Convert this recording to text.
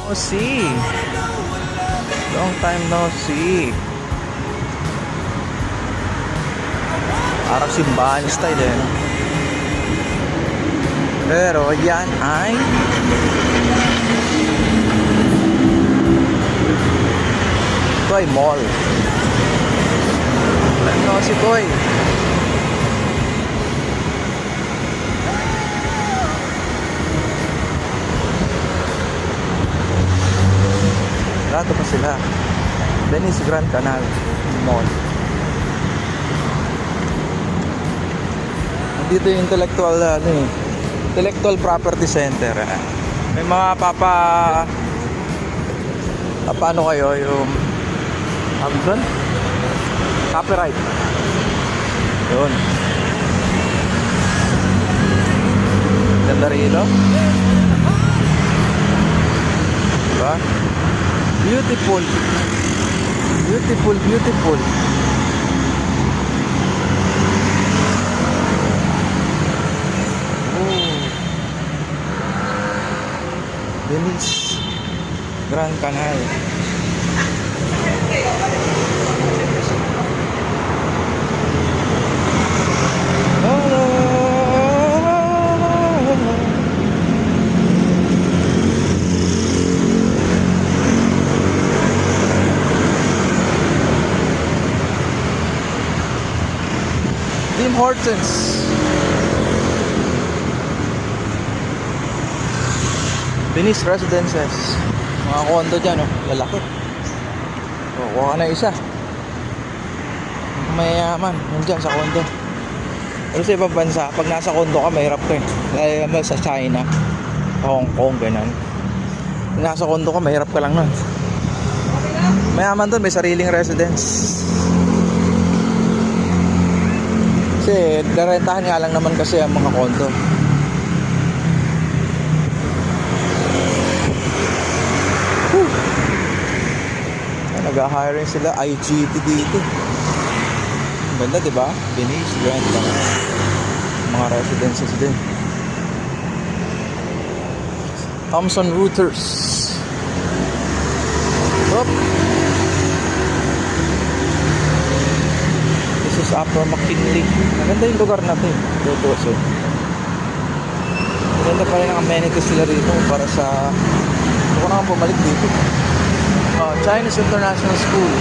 No see. Long time no see. Parang simbahan style eh. Pero yan ay ito ay mall. Ano si Koy? Rato pa sila. Venice Grand Canal Mall. Dito yung intellectual property center. May mga paano kayo yung doon? Copyright. Yun. Ganda rito. Diba? Beautiful. Beautiful, beautiful. Venice Grand Canal. Tim Hortons. Venice Residences. Mga condo dyan, oh. Lalaki. Oh, kuha ka na isa. Mayayaman. Nandyan sa condo. Pero sa ibang bansa, pag nasa condo ka, mahirap ka eh. Lalo naman sa China, Hong Kong, ganun. Pag nasa condo ka, mahirap ka lang nun. Mayaman dun, may sariling residence. Kasi, darentahan nga lang naman kasi ang mga condo. Nag-hiring sila IGT dito. Ganda, di ba? Venice Grand Canal. Mga residences din. Thomson Reuters. Oop. This is Upper McKinley. Maganda yung lugar natin. Tutuso. Maganda pa rin ang amenities sila rito para sa... Gusto ko naman pumalik dito. Chinese International School.